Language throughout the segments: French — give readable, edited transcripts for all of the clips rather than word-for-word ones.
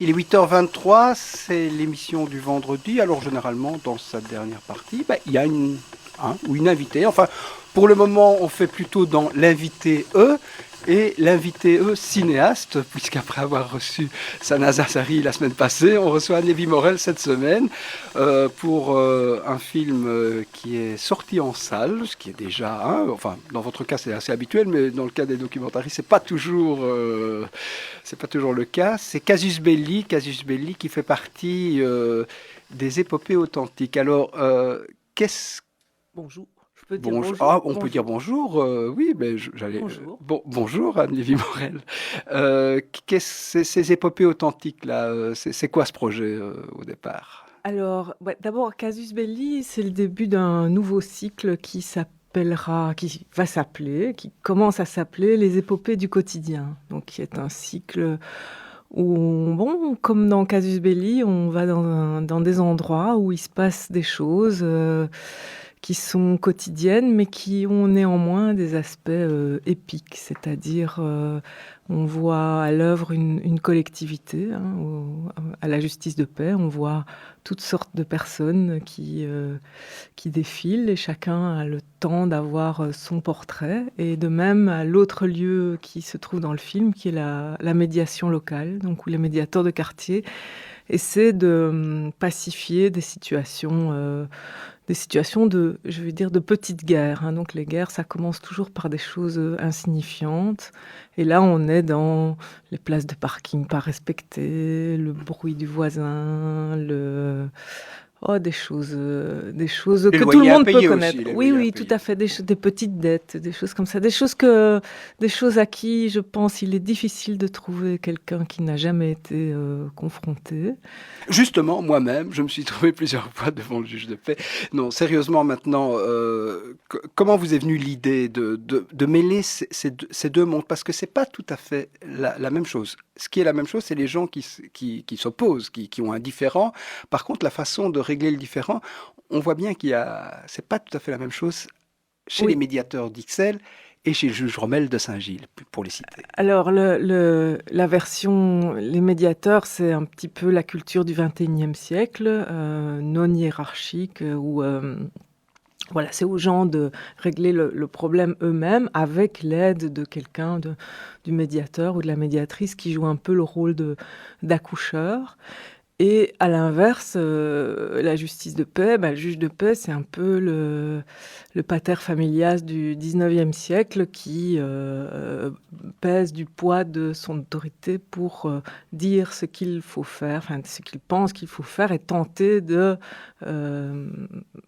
Il est 8h23, c'est l'émission du vendredi. Alors généralement, dans sa dernière partie, il y a ou une invitée. Enfin, pour le moment, on fait plutôt dans l'invité E et l'invité E cinéaste, puisqu'après avoir reçu Sana Zassari la semaine passée, on reçoit Lévi Morel cette semaine pour un film qui est sorti en salle, ce qui est déjà, enfin, dans votre cas c'est assez habituel, mais dans le cas des documentaristes, c'est pas toujours le cas. C'est Casus Belli qui fait partie des épopées authentiques. Alors, qu'est-ce Bonjour. Je peux dire bonjour bonjour? on peut dire Bonjour. bonjour. Oui, mais j'allais. Bonjour. Bonjour Anne-Lévy Morel. Ces épopées authentiques là c'est quoi ce projet au départ? Alors, ouais, d'abord, Casus Belli, c'est le début d'un nouveau cycle qui commence à s'appeler Les épopées du quotidien. Donc, qui est un cycle où, bon, comme dans Casus Belli, on va dans des endroits où il se passe des choses qui sont quotidiennes, mais qui ont néanmoins des aspects épiques, c'est-à-dire on voit à l'œuvre une collectivité, à la justice de paix, on voit toutes sortes de personnes qui défilent et chacun a le temps d'avoir son portrait. Et de même, à l'autre lieu qui se trouve dans le film, qui est la médiation locale, donc où les médiateurs de quartier essaient de pacifier des situations de, je vais dire, de petites guerres. Donc les guerres, ça commence toujours par des choses insignifiantes. Et là, on est dans les places de parking pas respectées, le bruit du voisin, des choses Les que tout le loyers monde peut impayés aussi, connaître. les Oui, loyers oui, tout impayés. à fait. Des petites dettes, des choses comme ça. Des choses à qui, je pense, il est difficile de trouver quelqu'un qui n'a jamais été confronté. Justement, moi-même, je me suis trouvé plusieurs fois devant le juge de paix. Non, sérieusement, maintenant, comment vous est venue l'idée de mêler ces deux mondes? Parce que c'est pas tout à fait la même chose. Ce qui est la même chose, c'est les gens qui s'opposent, qui ont un différend. Par contre, la façon de régler le différend, on voit bien c'est pas tout à fait la même chose chez les Oui. médiateurs d'Ixelles et chez le juge Rommel de Saint-Gilles, pour les citer. Alors, la version, les médiateurs, c'est un petit peu la culture du XXIe siècle, non hiérarchique, où voilà, c'est aux gens de régler le problème eux-mêmes avec l'aide de quelqu'un, du médiateur ou de la médiatrice qui joue un peu le rôle d'accoucheur. Et à l'inverse, la justice de paix, le juge de paix, c'est un peu le pater familias du 19e siècle qui pèse du poids de son autorité pour dire ce qu'il faut faire, enfin ce qu'il pense qu'il faut faire et tenter de euh,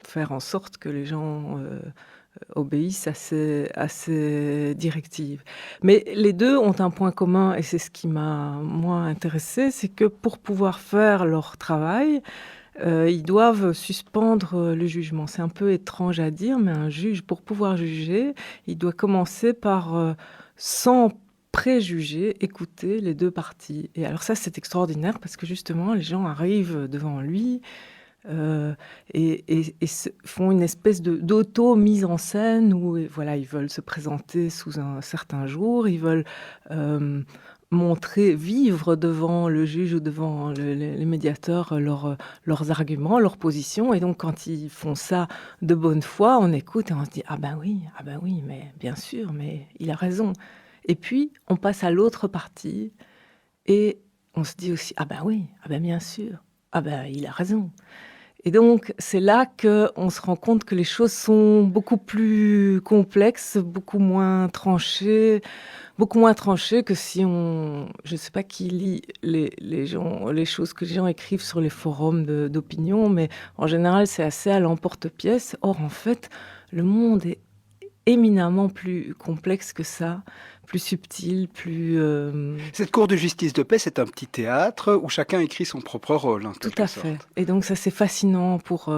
faire en sorte que les gens obéissent à ces directives. Mais les deux ont un point commun, et c'est ce qui m'a, moi, intéressée, c'est que pour pouvoir faire leur travail, ils doivent suspendre le jugement. C'est un peu étrange à dire, mais un juge, pour pouvoir juger, il doit commencer par, sans préjuger, écouter les deux parties. Et alors ça, c'est extraordinaire, parce que justement, les gens arrivent devant lui, euh, font une espèce d'auto-mise en scène où voilà, ils veulent se présenter sous un certain jour, ils veulent euh, montrer, vivre devant le juge ou devant les médiateurs leurs arguments, leurs positions. Et donc, quand ils font ça de bonne foi, on écoute et on se dit ah ben oui, mais bien sûr, mais il a raison. Et puis, on passe à l'autre partie et on se dit aussi ah ben oui, ah ben bien sûr, ah ben il a raison. Et donc, c'est là qu'on se rend compte que les choses sont beaucoup plus complexes, beaucoup moins tranchées que si on... Je ne sais pas qui lit les gens, les choses que les gens écrivent sur les forums d'opinion, mais en général, c'est assez à l'emporte-pièce. Or, en fait, le monde est éminemment plus complexe que ça, plus subtil, plus... Cette cour de justice de paix, c'est un petit théâtre où chacun écrit son propre rôle, en Tout quelque à fait. sorte. Et donc ça c'est fascinant pour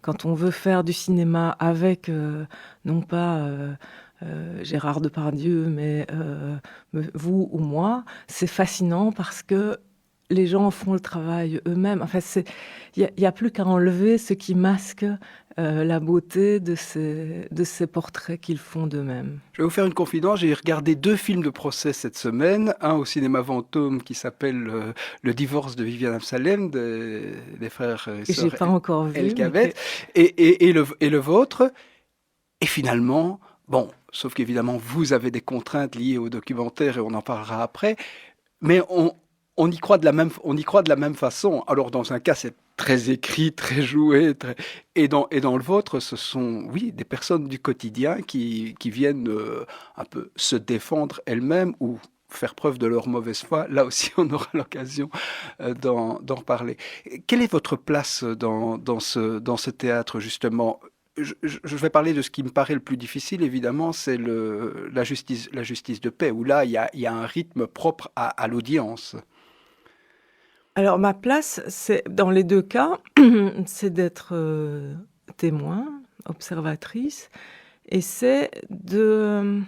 quand on veut faire du cinéma avec non pas Gérard Depardieu, mais vous ou moi, c'est fascinant parce que les gens font le travail eux-mêmes. Enfin, il y a plus qu'à enlever ce qui masque la beauté de ces portraits qu'ils font d'eux-mêmes. Je vais vous faire une confidence, j'ai regardé 2 films de procès cette semaine, un au cinéma Fantôme qui s'appelle Le divorce de Viviane Amsalem, des frères et Que j'ai sœurs pas encore vu, mais El-Kabbet, et le vôtre. Et finalement, bon, sauf qu'évidemment, vous avez des contraintes liées au documentaire et on en parlera après, mais on y croit de la même façon. Alors, dans un cas, c'est très écrit, très joué, et dans le vôtre, ce sont, oui, des personnes du quotidien qui viennent un peu se défendre elles-mêmes ou faire preuve de leur mauvaise foi. Là aussi, on aura l'occasion d'en reparler. Quelle est votre place dans ce théâtre, justement? Je vais parler de ce qui me paraît le plus difficile, évidemment, c'est la justice de paix, où là, il y a un rythme propre à l'audience. alors ma place, c'est dans les deux cas, c'est d'être témoin, observatrice, et c'est de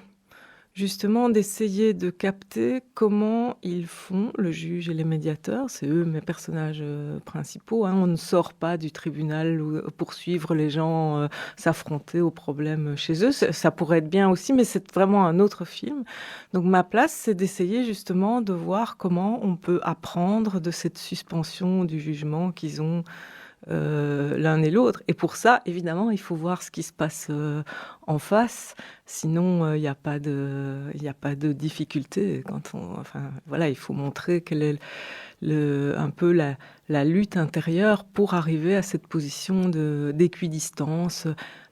justement d'essayer de capter comment ils font, le juge et les médiateurs, c'est eux mes personnages principaux, hein. On ne sort pas du tribunal pour suivre les gens s'affronter aux problèmes chez eux. Ça pourrait être bien aussi, mais c'est vraiment un autre film. Donc ma place, c'est d'essayer justement de voir comment on peut apprendre de cette suspension du jugement qu'ils ont l'un et l'autre. Et pour ça, évidemment, il faut voir ce qui se passe en face. Sinon, il n'y a pas de difficulté. Enfin, voilà, il faut montrer quelle est un peu la lutte intérieure pour arriver à cette position d'équidistance.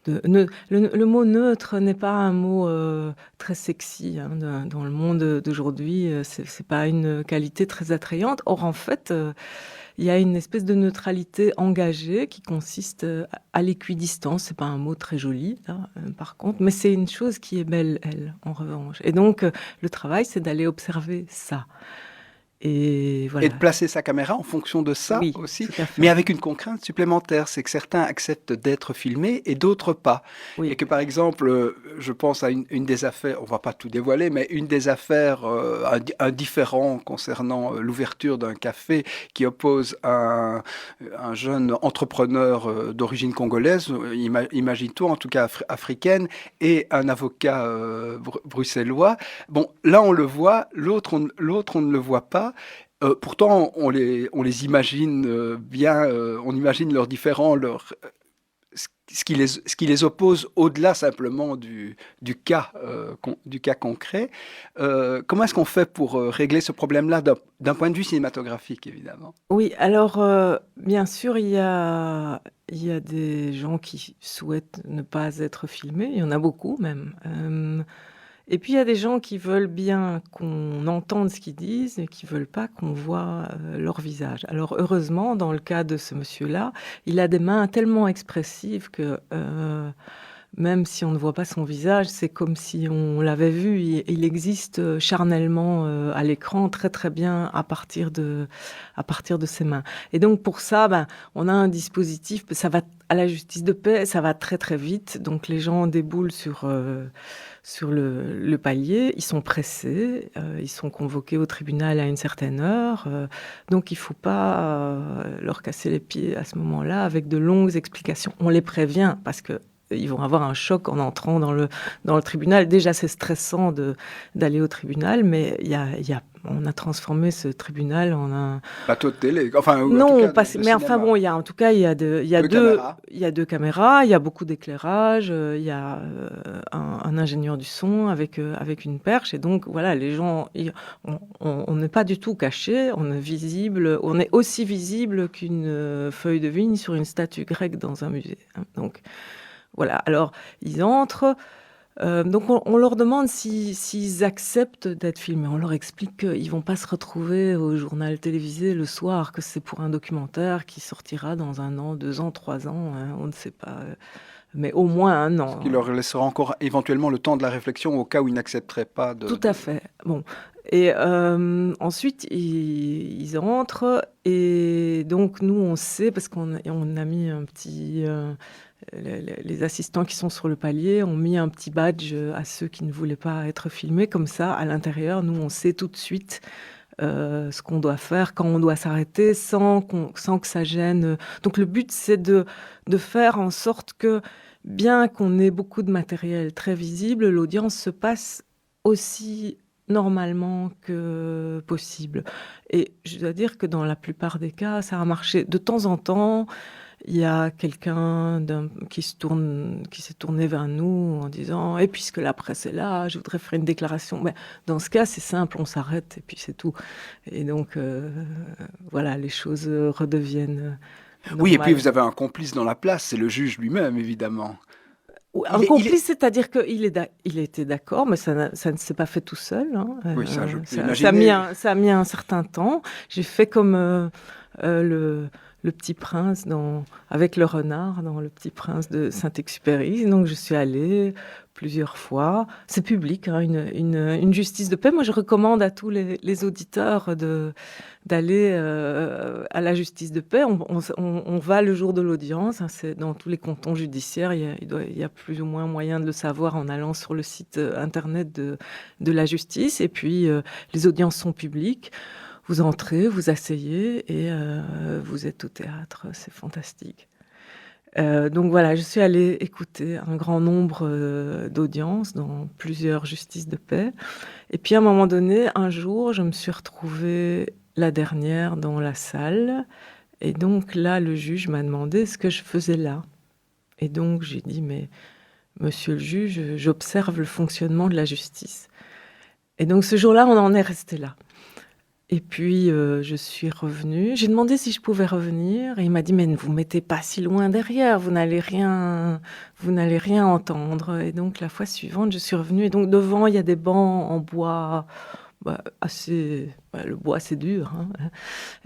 Le mot neutre n'est pas un mot très sexy hein, dans le monde d'aujourd'hui. C'est pas une qualité très attrayante. Or, en fait, il y a une espèce de neutralité engagée qui consiste à l'équidistance. C'est pas un mot très joli, là, par contre, mais c'est une chose qui est belle, elle, en revanche. Et donc, le travail, c'est d'aller observer ça. Et Et voilà. de placer sa caméra en fonction de ça Oui, aussi, tout à fait. mais avec une contrainte supplémentaire, c'est que certains acceptent d'être filmés et d'autres pas. Oui. Et que par exemple, je pense à une des affaires, on va pas tout dévoiler, mais une des affaires, un différend concernant l'ouverture d'un café qui oppose un jeune entrepreneur d'origine congolaise, imagine-toi, en tout cas africaine, et un avocat bruxellois. Bon, là on le voit, l'autre on ne le voit pas. Pourtant, on les imagine bien, on imagine leurs différends, ce qui les oppose au-delà simplement du cas concret. Comment est-ce qu'on fait pour régler ce problème-là d'un point de vue cinématographique, évidemment? Oui, alors, bien sûr, il y a des gens qui souhaitent ne pas être filmés. Il y en a beaucoup même. Et puis il y a des gens qui veulent bien qu'on entende ce qu'ils disent et qui veulent pas qu'on voit leur visage. Alors heureusement, dans le cas de ce monsieur-là, il a des mains tellement expressives que même si on ne voit pas son visage, c'est comme si on l'avait vu. Il existe charnellement à l'écran très très bien à partir de ses mains. Et donc pour ça, on a un dispositif. Ça va à la justice de paix, ça va très très vite. Donc les gens déboulent sur le palier, ils sont pressés, ils sont convoqués au tribunal à une certaine heure, donc il ne faut pas leur casser les pieds à ce moment-là avec de longues explications. On les prévient parce que ils vont avoir un choc en entrant dans le tribunal. Déjà, c'est stressant d'aller au tribunal, mais on a transformé ce tribunal en un... Plateau de télé, enfin, ou en Non, tout cas de mais enfin cinéma. bon, en tout cas, il y a Deux caméras. il y a deux caméras, il y a beaucoup d'éclairage, il y a un ingénieur du son avec une perche, et donc voilà, les gens, on n'est pas du tout caché, on est visible, on est aussi visible qu'une feuille de vigne sur une statue grecque dans un musée, hein. Donc voilà, alors ils entrent. Donc on leur demande s'ils acceptent d'être filmés. On leur explique qu'ils ne vont pas se retrouver au journal télévisé le soir, que c'est pour un documentaire qui sortira dans 1 an, 2 ans, 3 ans, hein, on ne sait pas, mais au moins 1 an. Ce qui leur laissera encore éventuellement le temps de la réflexion au cas où ils n'accepteraient pas de... Tout à fait. Bon. Et ensuite, ils rentrent et donc nous, on sait, parce qu'on a mis un petit... les assistants qui sont sur le palier ont mis un petit badge à ceux qui ne voulaient pas être filmés. Comme ça, à l'intérieur, nous, on sait tout de suite ce qu'on doit faire, quand on doit s'arrêter, sans que ça gêne. Donc le but, c'est de faire en sorte que, bien qu'on ait beaucoup de matériel très visible, l'audience se passe aussi normalement que possible. Et je dois dire que dans la plupart des cas, ça a marché. De temps en temps, il y a quelqu'un qui s'est tourné vers nous en disant « Et puisque la presse est là, je voudrais faire une déclaration. » Mais dans ce cas, c'est simple, on s'arrête et puis c'est tout. Et donc, voilà, les choses redeviennent normales. Oui, et puis vous avez un complice dans la place, c'est le juge lui-même, évidemment. Un complice, c'est-à-dire qu'il était d'accord, mais ça ne s'est pas fait tout seul. Hein. Oui, ça, je peux imaginer. Ça a mis un certain temps. J'ai fait comme le Petit Prince avec le renard dans Le Petit Prince de Saint-Exupéry. Donc, je suis allée plusieurs fois. C'est public, hein, une justice de paix. Moi, je recommande à tous les auditeurs d'aller à la justice de paix. On va le jour de l'audience. Hein, c'est dans tous les cantons judiciaires. Il y a plus ou moins moyen de le savoir en allant sur le site internet de la justice. Et puis, les audiences sont publiques. Vous entrez, vous asseyez et vous êtes au théâtre. C'est fantastique. Donc voilà, je suis allée écouter un grand nombre d'audiences dans plusieurs justices de paix. Et puis à un moment donné, un jour, je me suis retrouvée la dernière dans la salle. Et donc là, le juge m'a demandé ce que je faisais là. Et donc j'ai dit, mais monsieur le juge, j'observe le fonctionnement de la justice. Et donc ce jour-là, on en est resté là. Et puis, je suis revenue. J'ai demandé si je pouvais revenir. Et il m'a dit, mais ne vous mettez pas si loin derrière, vous n'allez rien entendre. Et donc, la fois suivante, je suis revenue. Et donc, devant, il y a des bancs en bois, le bois, c'est dur, hein,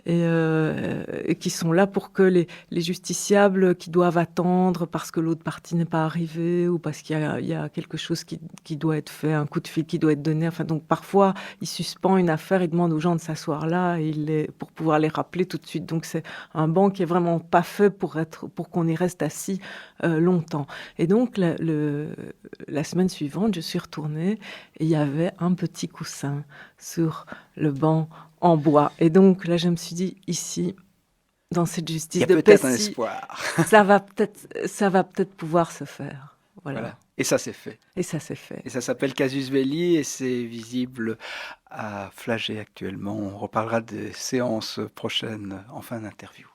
et qui sont là pour que les justiciables qui doivent attendre parce que l'autre partie n'est pas arrivée ou parce qu'il y a quelque chose qui doit être fait, un coup de fil qui doit être donné. Enfin, donc parfois, il suspend une affaire, il demande aux gens de s'asseoir là pour pouvoir les rappeler tout de suite. Donc c'est un banc qui est vraiment pas fait pour qu'on y reste assis longtemps. Et donc la semaine suivante, je suis retournée et il y avait un petit coussin sur le banc en bois. Et donc là, je me suis dit, ici, dans cette justice de paix, il y a peut-être un espoir. ça va peut-être pouvoir se faire. Voilà. Et ça, c'est fait. Et ça s'appelle Casus Belli et c'est visible à Flagey actuellement. On reparlera des séances prochaines en fin d'interview.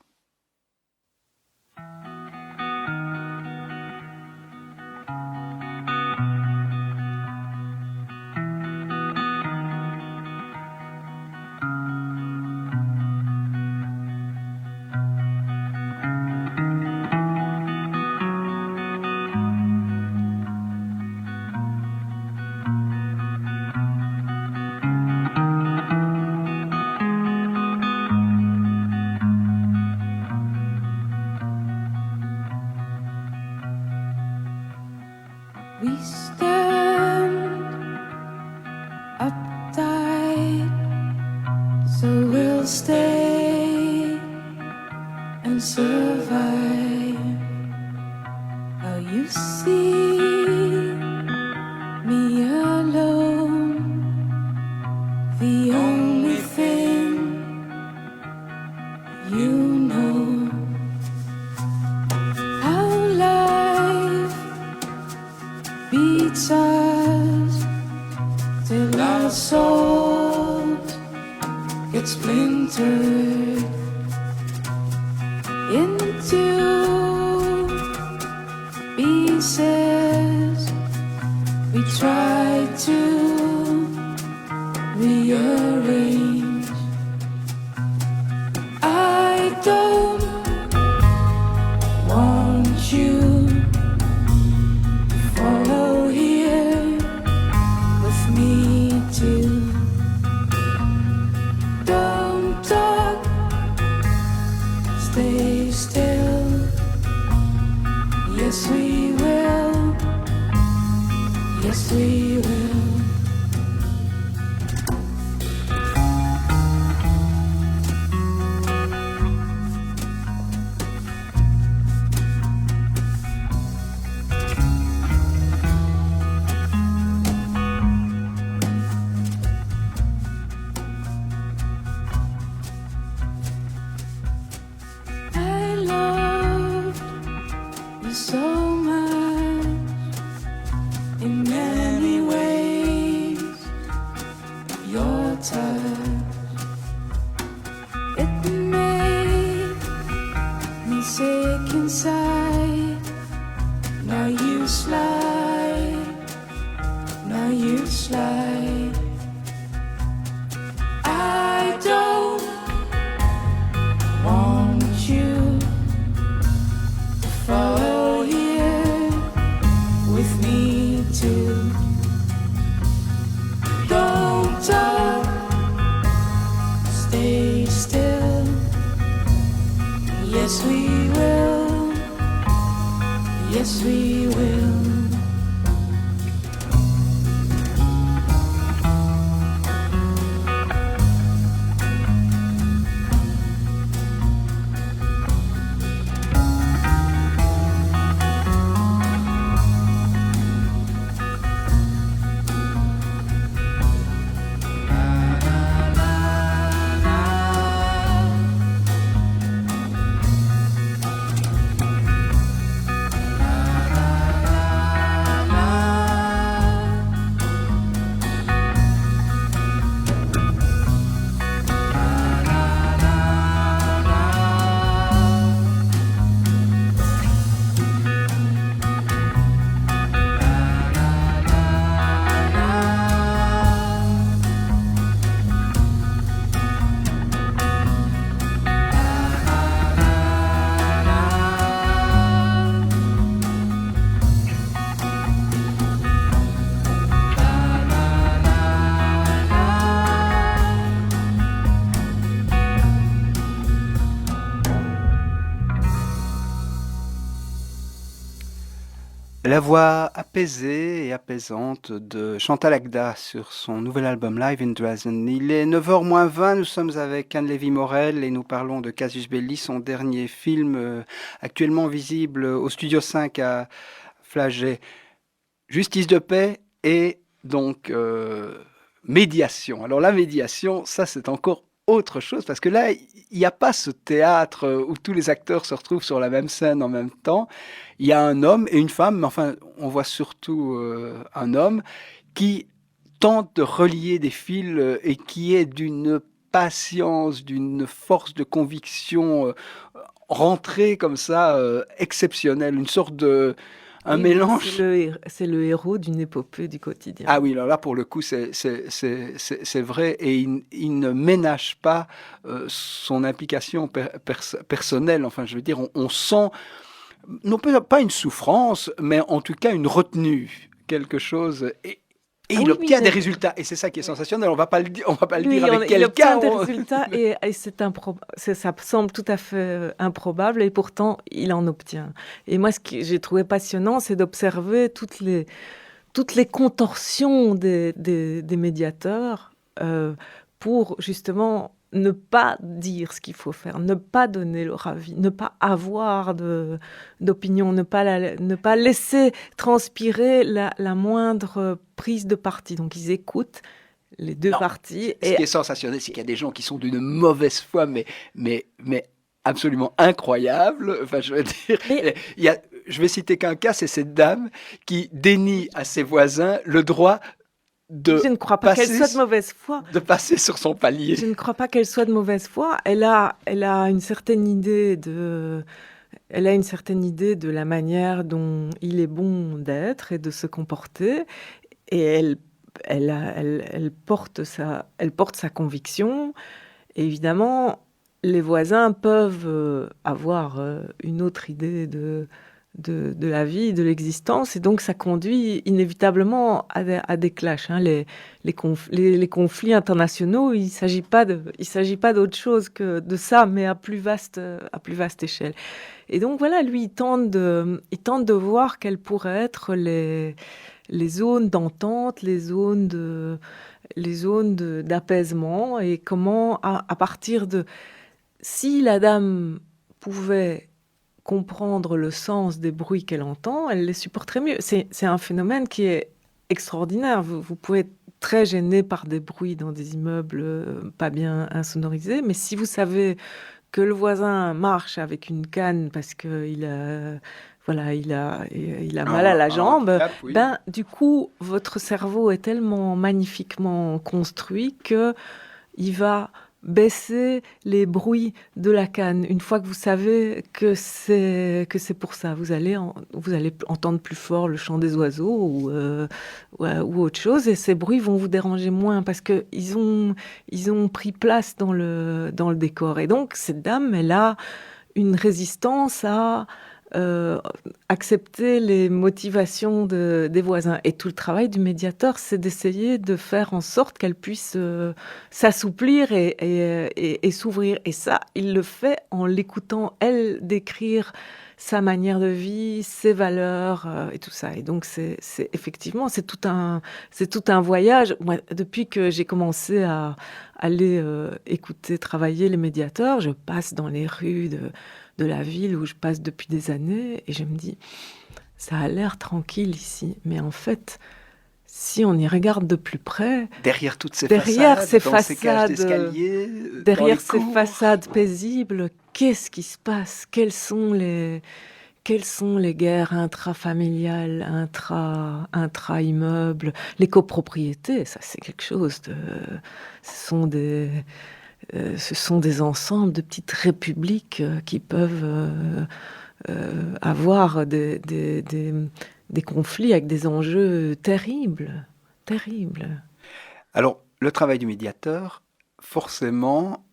We stand uptight, so we'll stay and survive. How you see me alone, the only thing you know. How life beats us till our souls get splintered into pieces. We try to rearrange. I don't want you to follow here with me too. Don't talk, stay still. Yes, we will. Yes, we will. Yes, we will. Yes, we will. La voix apaisée et apaisante de Chantal Agda sur son nouvel album Live in Dresden. Il est 9h moins 20, nous sommes avec Anne Lévy-Morel et nous parlons de Casus Belli, son dernier film actuellement visible au Studio 5 à Flagey. Justice de paix et donc médiation. Alors la médiation, ça c'est encore autre chose parce que là, il n'y a pas ce théâtre où tous les acteurs se retrouvent sur la même scène en même temps. Il y a un homme et une femme, mais enfin, on voit surtout un homme qui tente de relier des fils et qui est d'une patience, d'une force de conviction rentrée comme ça, exceptionnelle, une sorte de... Un Oui, mélange. C'est le héros d'une épopée du quotidien. Ah oui, alors là, pour le coup, c'est vrai. Et il ne ménage pas son implication personnelle. Enfin, je veux dire, on sent, non pas une souffrance, mais en tout cas une retenue, quelque chose. Et Ah il oui, obtient oui, des mais- résultats. Et c'est ça qui est sensationnel. On va pas le dire, on va pas le Lui, dire avec il quel obtient cas. des résultats et ça semble tout à fait improbable et pourtant il en obtient. Et moi, ce que j'ai trouvé passionnant, c'est d'observer toutes les contorsions des médiateurs pour justement ne pas dire ce qu'il faut faire, ne pas donner leur avis, ne pas avoir d'opinion, ne pas laisser transpirer la moindre prise de parti. Donc ils écoutent les deux Non. parties Ce et qui est sensationnel, c'est qu'il y a des gens qui sont d'une mauvaise foi, mais absolument incroyable. Enfin, je veux dire, Mais- je vais citer qu'un cas, c'est cette dame qui dénie à ses voisins le droit je ne crois pas qu'elle passer, soit de mauvaise foi. de passer sur son palier. Je ne crois pas qu'elle soit de mauvaise foi. Elle a une certaine idée elle a une certaine idée de la manière dont il est bon d'être et de se comporter. Et elle porte sa conviction. Et évidemment, les voisins peuvent avoir une autre idée de la vie, de l'existence, et donc ça conduit inévitablement à des clashs. Hein. Les conflits internationaux, il s'agit pas d'autre chose que de ça, mais à plus vaste échelle. Et donc voilà, lui, il tente de voir quelles pourraient être les zones d'entente, les zones d'apaisement, et comment, à partir de... Si la dame pouvait comprendre le sens des bruits qu'elle entend, elle les supporterait mieux. C'est un phénomène qui est extraordinaire. Vous pouvez être très gêné par des bruits dans des immeubles pas bien insonorisés, mais si vous savez que le voisin marche avec une canne parce qu'il a, voilà, il a mal à la jambe, Oui. ben, du coup, votre cerveau est tellement magnifiquement construit que il va baisser les bruits de la canne. Une fois que vous savez que c'est pour ça, vous allez entendre plus fort le chant des oiseaux ou autre chose, et ces bruits vont vous déranger moins parce que ils ont pris place dans le décor. Et donc cette dame, elle a une résistance à accepter les motivations des voisins. Et tout le travail du médiateur, c'est d'essayer de faire en sorte qu'elle puisse s'assouplir et s'ouvrir. Et ça, il le fait en l'écoutant, elle, décrire sa manière de vie, ses valeurs et tout ça. Et donc, effectivement, c'est tout un voyage. Moi, depuis que j'ai commencé à aller écouter, travailler les médiateurs, je passe dans les rues de la ville où je passe depuis des années et je me dis, ça a l'air tranquille ici. Mais en fait, si on y regarde de plus près, Derrière toutes ces derrière façades, ces dans ces cages façades, d'escalier, dans derrière les ces cours. façades paisibles, qu'est-ce qui se passe? Quelles sont les guerres intrafamiliales, intra-immeubles, les copropriétés? Ça, c'est quelque chose de... Ce sont des ensembles de petites républiques qui peuvent avoir des conflits avec des enjeux terribles, terribles. Alors, le travail du médiateur, forcément,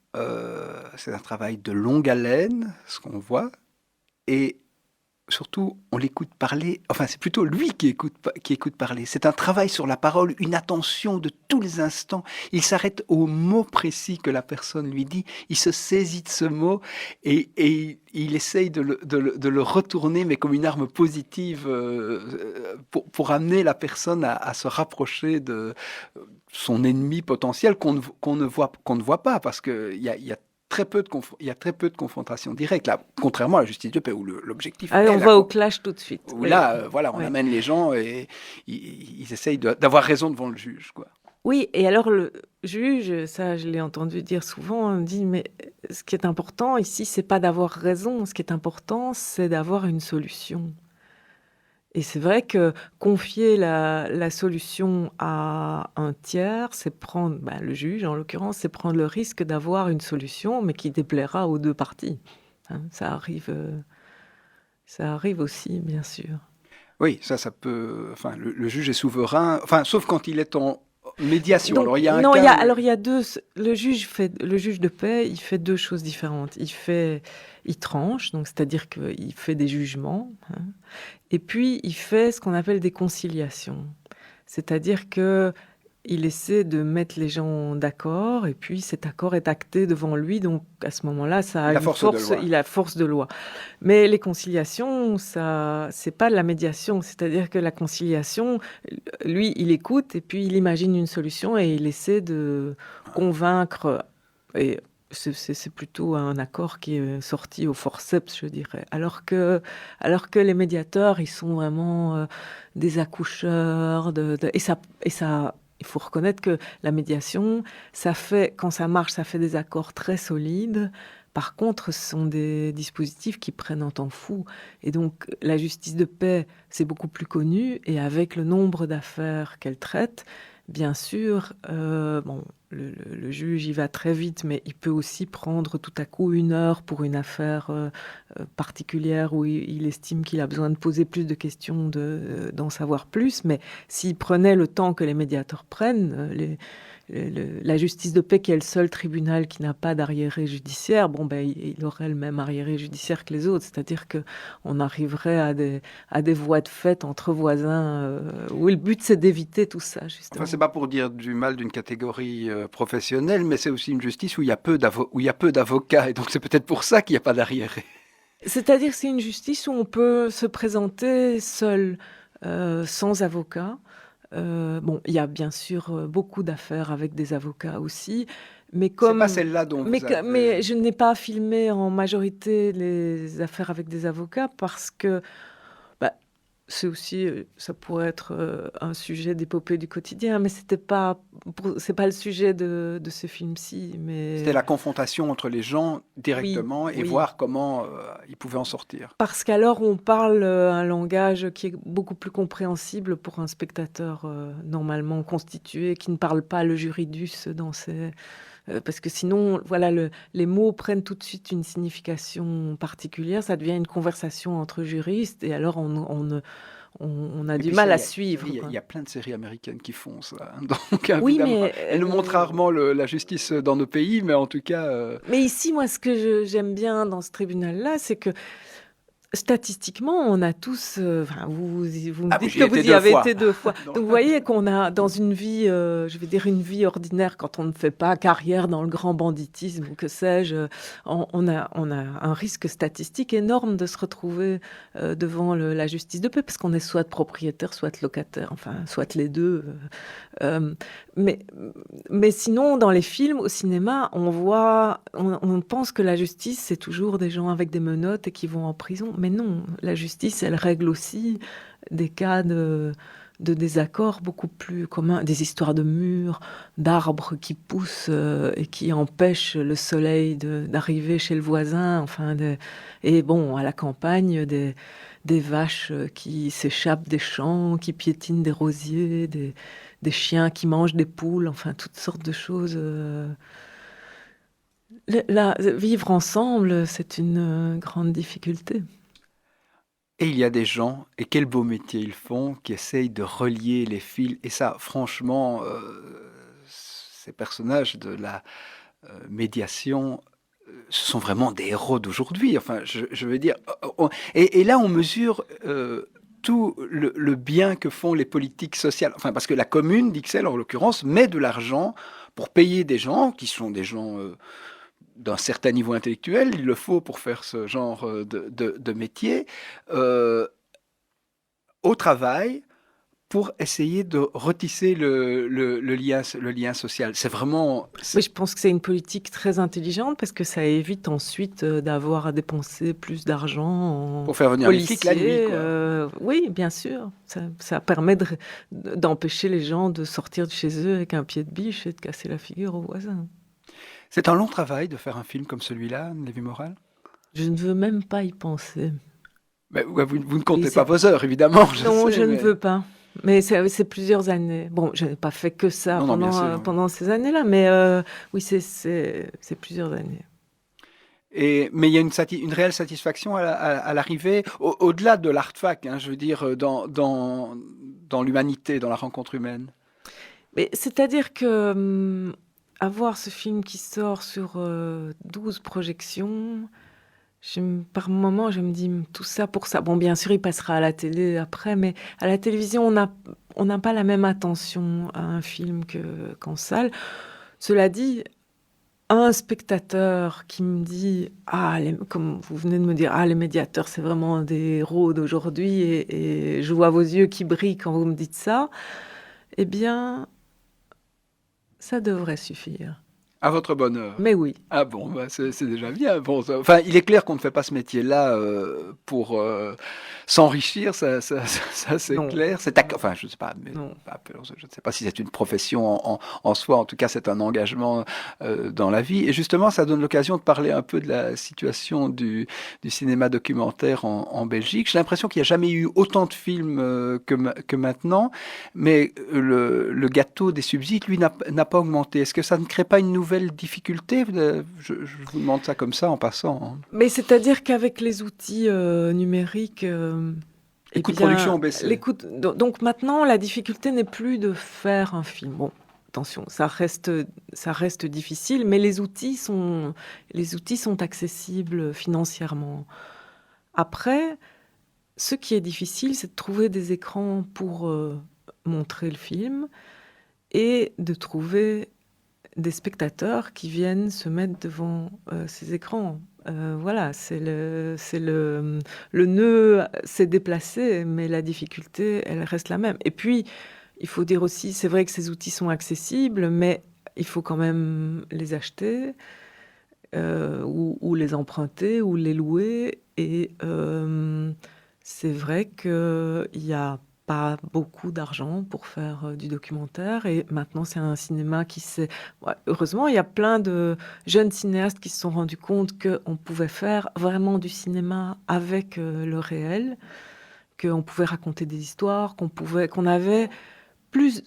c'est un travail de longue haleine, ce qu'on voit, et surtout, on l'écoute parler, enfin, c'est plutôt lui qui écoute parler. C'est un travail sur la parole, une attention de tous les instants. Il s'arrête au mot précis que la personne lui dit, il se saisit de ce mot et il essaye de le retourner, mais comme une arme positive, pour amener la personne à se rapprocher de son ennemi potentiel qu'on ne voit pas, parce qu'il y a très peu de confrontation directe, là, contrairement à la justice de paix, où l'objectif Allez, est on va au clash tout de suite. où Oui. là, voilà, on Oui. amène les gens et ils essayent d'avoir raison devant le juge, quoi. Oui, et alors le juge, ça je l'ai entendu dire souvent, on me dit, mais ce qui est important ici, c'est pas d'avoir raison, ce qui est important, c'est d'avoir une solution. Et c'est vrai que confier la solution à un tiers, c'est prendre, le juge en l'occurrence, c'est prendre le risque d'avoir une solution, mais qui déplaira aux deux parties. Hein, ça arrive aussi, bien sûr. Oui, ça peut... Enfin, le juge est souverain, enfin, sauf quand il est en médiation. Donc, Alors, il y a un non, cas... il y a deux. Le juge de paix, il fait deux choses différentes. Il tranche, donc c'est-à-dire qu'il fait des jugements, hein, et puis il fait ce qu'on appelle des conciliations. C'est-à-dire que il essaie de mettre les gens d'accord, et puis cet accord est acté devant lui, donc à ce moment-là, ça a Il a une force de loi. il a force de loi. Mais les conciliations, ça, c'est pas de la médiation, c'est-à-dire que la conciliation, lui, il écoute, et puis il imagine une solution, et il essaie de convaincre, et c'est plutôt un accord qui est sorti au forceps, je dirais. Alors que les médiateurs, ils sont vraiment des accoucheurs, et ça, il faut reconnaître que la médiation, quand ça marche, ça fait des accords très solides. Par contre, ce sont des dispositifs qui prennent un temps fou. Et donc, la justice de paix, c'est beaucoup plus connu. Et avec le nombre d'affaires qu'elle traite, bien sûr, le juge y va très vite, mais il peut aussi prendre tout à coup 1 heure pour une affaire particulière où il estime qu'il a besoin de poser plus de questions, d'en savoir plus. Mais s'il prenait le temps que les médiateurs prennent, la justice de paix, qui est le seul tribunal qui n'a pas d'arriéré judiciaire, il aurait le même arriéré judiciaire que les autres. C'est-à-dire qu'on arriverait à des voies de fait entre voisins où le but, c'est d'éviter tout ça, justement. Enfin, c'est pas pour dire du mal d'une catégorie professionnelle, mais c'est aussi une justice où il y a peu d'avocats, et donc c'est peut-être pour ça qu'il n'y a pas d'arriéré. C'est-à-dire que c'est une justice où on peut se présenter seul, sans avocat. Il y a bien sûr beaucoup d'affaires avec des avocats aussi, mais C'est pas celle-là dont vous avez... mais je n'ai pas filmé en majorité les affaires avec des avocats parce que c'est aussi, ça pourrait être un sujet d'épopée du quotidien, mais c'est pas le sujet de ce film-ci. Mais C'était la confrontation entre les gens directement et oui. voir comment ils pouvaient en sortir. Parce qu'alors on parle un langage qui est beaucoup plus compréhensible pour un spectateur normalement constitué, qui ne parle pas le juridus dans ses... parce que sinon, voilà, les mots prennent tout de suite une signification particulière. Ça devient une conversation entre juristes, et alors on a du mal à suivre. Il y a plein de séries américaines qui font ça. Donc, oui, mais elles nous montrent rarement la justice dans nos pays, mais en tout cas... Mais ici, moi, ce que j'aime bien dans ce tribunal-là, c'est que Statistiquement, on a tous, enfin, vous me Ah, dites j'y que ai vous été y 2 avez fois. été 2 fois. Donc Donc vous voyez qu'on a dans une vie, je vais dire une vie ordinaire, quand on ne fait pas carrière dans le grand banditisme ou que sais-je, on a un risque statistique énorme de se retrouver, devant la justice de paix parce qu'on est soit propriétaire, soit locataire, enfin, soit les 2. Euh, mais, mais sinon, dans les films, au cinéma, on pense que la justice, c'est toujours des gens avec des menottes et qui vont en prison. Mais non, la justice, elle règle aussi des cas de désaccords beaucoup plus communs, des histoires de murs, d'arbres qui poussent et qui empêchent le soleil d'arriver chez le voisin. Enfin, et bon, à la campagne, des vaches qui s'échappent des champs, qui piétinent des rosiers, des chiens qui mangent des poules, enfin toutes sortes de choses. Vivre ensemble, c'est une grande difficulté. et il y a des gens, et quel beau métier ils font, qui essayent de relier les fils. Et ça, franchement, ces personnages de la médiation, ce sont vraiment des héros d'aujourd'hui. Enfin, je veux dire, et là, on mesure tout le bien que font les politiques sociales. Enfin, parce que la commune d'Ixelles, en l'occurrence, met de l'argent pour payer des gens qui sont des gens d'un certain niveau intellectuel. Il le faut pour faire ce genre de métier euh, au travail pour essayer de retisser le lien social. C'est vraiment... Oui, je pense que c'est une politique très intelligente parce que ça évite ensuite d'avoir à dépenser plus d'argent en Pour faire venir les flics la nuit, policiers. quoi. Oui, bien sûr. Ça permet d'empêcher les gens de sortir de chez eux avec un pied de biche et de casser la figure aux voisins. C'est un long travail de faire un film comme celui-là, Lévi Moral. Je ne veux même pas y penser. Mais vous ne comptez Et pas c'est- vos heures, évidemment, je Non, sais, je ne mais- veux pas. Mais c'est plusieurs années. Bon, je n'ai pas fait que ça Non, non, bien sûr, oui. pendant ces années-là, mais oui, c'est plusieurs années. Mais il y a une réelle satisfaction à l'arrivée, au-delà de l'artefact, hein, je veux dire, dans l'humanité, dans la rencontre humaine. Mais c'est-à-dire que avoir ce film qui sort sur 12 projections, par moment, je me dis tout ça pour ça. Bon, bien sûr, il passera à la télé après, mais à la télévision, on n'a pas la même attention à un film qu'en salle. Cela dit, un spectateur qui me dit, comme vous venez de me dire, les médiateurs, c'est vraiment des héros d'aujourd'hui, et je vois vos yeux qui brillent quand vous me dites ça, eh bien, ça devrait suffire. À votre bonheur. Mais oui. Ah bon, bah c'est déjà bien. Bon, enfin, il est clair qu'on ne fait pas ce métier-là pour s'enrichir, ça, c'est Non. clair. Enfin, je sais pas, mais Non. je ne sais pas si c'est une profession en soi. En tout cas, c'est un engagement dans la vie. Et justement, ça donne l'occasion de parler un peu de la situation du cinéma documentaire en Belgique. J'ai l'impression qu'il n'y a jamais eu autant de films que maintenant, mais le gâteau des subsides, lui, n'a pas augmenté. Est-ce que ça ne crée pas une nouvelle difficulté? Je vous demande ça comme ça en passant, hein. Mais c'est-à-dire qu'avec les outils numériques, Les coûts de production ont baissé. Donc maintenant, la difficulté n'est plus de faire un film. Bon, attention, ça reste difficile, mais les outils sont accessibles financièrement. Après, ce qui est difficile, c'est de trouver des écrans pour montrer le film et de trouver des spectateurs qui viennent se mettre devant ces écrans. Voilà, le nœud s'est déplacé, mais la difficulté, elle reste la même. Et puis, il faut dire aussi, c'est vrai que ces outils sont accessibles, mais il faut quand même les acheter, ou les emprunter, ou les louer. Et c'est vrai qu'il y a pas beaucoup d'argent pour faire du documentaire, et maintenant c'est un cinéma qui s'est... Ouais, heureusement, il y a plein de jeunes cinéastes qui se sont rendus compte qu'on pouvait faire vraiment du cinéma avec le réel, qu'on pouvait raconter des histoires, qu'on avait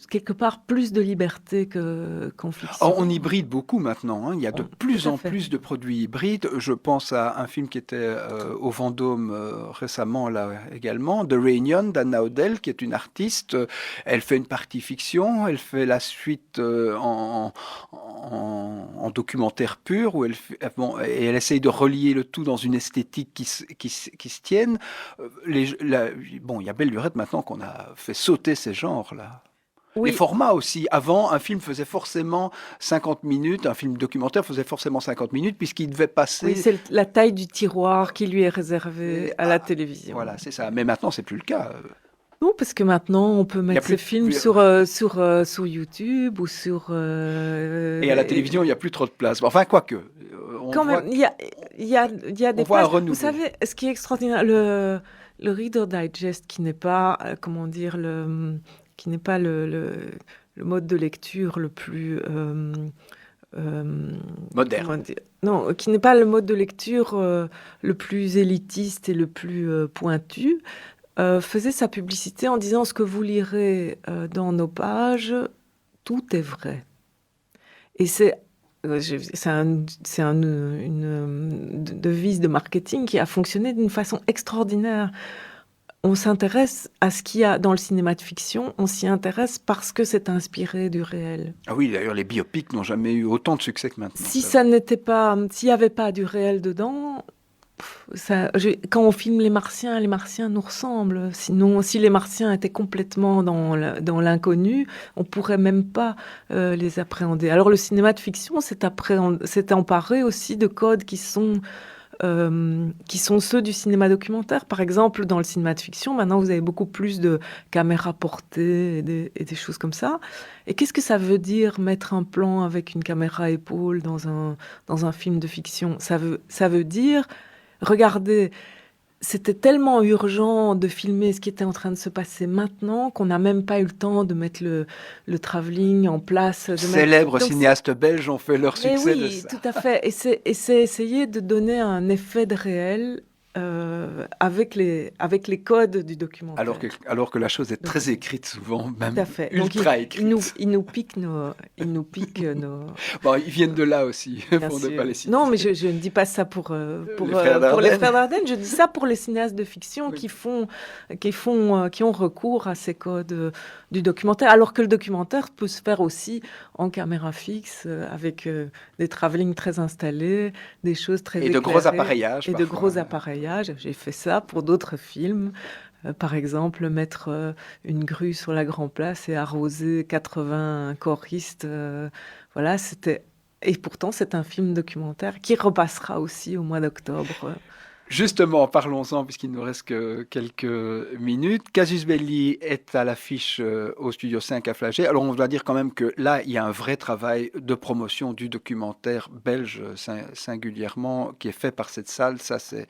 quelque part plus de liberté qu'en fiction. On hybride beaucoup maintenant, hein. Il y a de plus en fait. plus de produits hybrides. Je pense à un film qui était au Vendôme récemment, là également, The Reunion d'Anna Odell, qui est une artiste. Elle fait une partie fiction, elle fait la suite en en documentaire pur, où et elle essaye de relier le tout dans une esthétique qui se tienne. Bon, il y a Belle Lurette maintenant qu'on a fait sauter ces genres-là. Les Oui, formats aussi. Avant, un film faisait forcément 50 minutes, un film documentaire faisait forcément 50 minutes, puisqu'il devait passer... c'est la taille du tiroir qui lui est réservée à la télévision. Voilà, c'est ça. Mais maintenant, c'est plus le cas. Non, parce que maintenant, on peut Il y a mettre plus ces films sur YouTube ou sur... Et à la télévision, il n'y a plus trop de place. Enfin, quoique. Quand même, il y a des voit un places. renouveau. Vous savez, ce qui est extraordinaire, le Reader Digest, qui n'est pas, qui n'est pas le mode de lecture le plus... Moderne. comment dire, non, qui n'est pas le mode de lecture le plus élitiste et le plus pointu, faisait sa publicité en disant ce que vous lirez dans nos pages, tout est vrai. Et une devise de marketing qui a fonctionné d'une façon extraordinaire. On s'intéresse à ce qu'il y a dans le cinéma de fiction, on s'y intéresse parce que c'est inspiré du réel. Ah oui, d'ailleurs, les biopics n'ont jamais eu autant de succès que maintenant. Si ça n'était pas, s'il n'y avait pas du réel dedans, quand on filme les Martiens nous ressemblent. Sinon, si les Martiens étaient complètement dans l'inconnu, on pourrait même pas les appréhender. Alors le cinéma de fiction s'est emparé aussi de codes qui sont ceux du cinéma documentaire. Par exemple, dans le cinéma de fiction, maintenant, vous avez beaucoup plus de caméras portées et des choses comme ça. Et qu'est-ce que ça veut dire mettre un plan avec une caméra épaule dans un film de fiction ? Ça veut dire, regardez, c'était tellement urgent de filmer ce qui était en train de se passer maintenant qu'on n'a même pas eu le temps de mettre le travelling en place. Célèbres cinéastes belges ont fait leur succès de oui, ça. tout à fait. Et c'est essayer de donner un effet de réel avec les codes du documentaire. Alors que la chose est très écrite souvent, même Tout à fait. ultra Donc, écrite. ils nous piquent nos... Bon, ils viennent de là aussi, Bien pour ne sûr. pas les citer. Non, mais je ne dis pas ça pour frères les frères Dardenne. Je dis ça pour les cinéastes de fiction Oui. qui ont recours à ces codes du documentaire. Alors que le documentaire peut se faire aussi en caméra fixe, avec des travelling très installés, des choses très Et de gros éclairées, appareillages. et de parfois. gros appareillages. J'ai fait ça pour d'autres films. Par exemple, mettre une grue sur la Grand Place et arroser 80 choristes. Voilà, c'était... Et pourtant, c'est un film documentaire qui repassera aussi au mois d'octobre. Justement, parlons-en, puisqu'il ne nous reste que quelques minutes. Casus Belli est à l'affiche au Studio 5 à Flagey. Alors, on doit dire quand même que là, il y a un vrai travail de promotion du documentaire belge, singulièrement, qui est fait par cette salle. Ça, c'est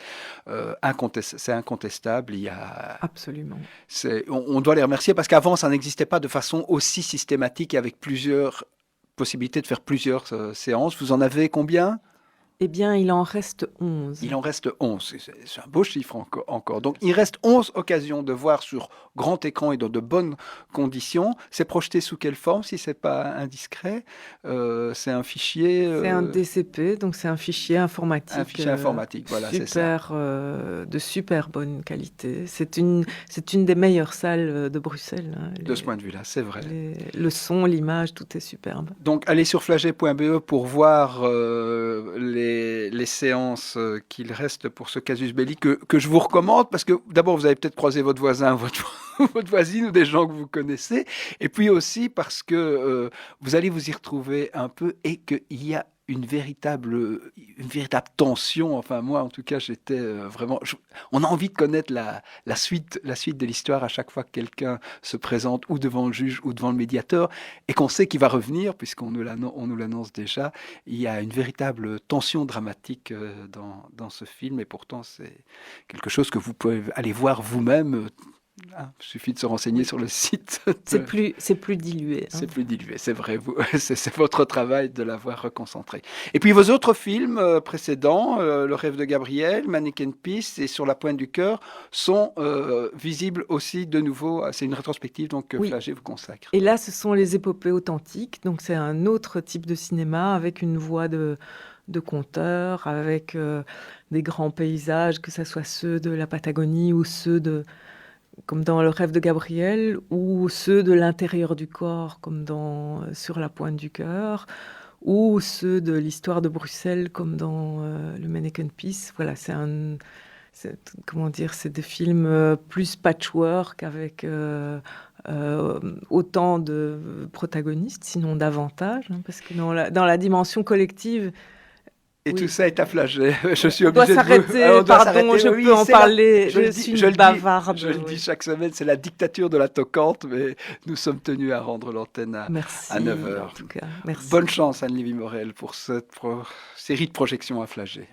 incontestable. Il y a... Absolument. On doit les remercier, parce qu'avant, ça n'existait pas de façon aussi systématique et avec plusieurs possibilités de faire plusieurs séances. Vous en avez combien ? Eh bien, il en reste 11. Il en reste 11. C'est un beau chiffre encore. Donc, il reste 11 occasions de voir sur grand écran et dans de bonnes conditions. C'est projeté sous quelle forme, si ce n'est pas indiscret ? C'est un fichier... C'est un DCP, donc c'est un fichier informatique. Un fichier informatique, voilà, c'est ça. De super bonne qualité. C'est une des meilleures salles de Bruxelles. Hein. De ce point de vue-là, c'est vrai. Le son, l'image, tout est superbe. Donc, allez sur flagey.be pour voir les séances qu'il reste pour ce Casus Belli que je vous recommande, parce que d'abord, vous avez peut-être croisé votre voisin, votre voisine ou des gens que vous connaissez, et puis aussi parce que vous allez vous y retrouver un peu et qu'il y a une véritable tension. Enfin, moi, en tout cas, j'étais vraiment... on a envie de connaître la suite de l'histoire à chaque fois que quelqu'un se présente ou devant le juge ou devant le médiateur et qu'on sait qu'il va revenir, puisqu'on nous l'annonce déjà. Il y a une véritable tension dramatique dans ce film, et pourtant, c'est quelque chose que vous pouvez aller voir vous-même. Il suffit de se renseigner sur le site. C'est plus dilué. Hein. C'est plus dilué, c'est vrai. C'est votre travail de l'avoir reconcentré. Et puis vos autres films précédents, Le rêve de Gabriel, Mannequin Peace et Sur la pointe du cœur, sont visibles aussi de nouveau. C'est une rétrospective donc que Flagey vous consacre. Et là, ce sont les épopées authentiques. Donc c'est un autre type de cinéma avec une voix de conteur, avec des grands paysages, que ce soit ceux de la Patagonie ou ceux comme dans Le rêve de Gabriel, ou ceux de l'intérieur du corps, comme Sur la pointe du cœur, ou ceux de l'histoire de Bruxelles, comme dans le Mannequin Peace. Voilà, comment dire, c'est des films plus patchwork avec autant de protagonistes, sinon davantage, hein, parce que dans la dimension collective. Et Oui. tout ça est à Flagey. Je suis On doit obligé de s'arrêter, on doit pardon, s'arrêter. je Oui, peux en c'est la- parler, je le suis dis- une le dis- bavarde. Je le Oui. dis chaque semaine, c'est la dictature de la toquante, mais nous sommes tenus à rendre l'antenne à Merci, 9 en heures. tout cas, merci. Bonne chance, Anne-Lévy Morel, pour cette série de projections à Flagey.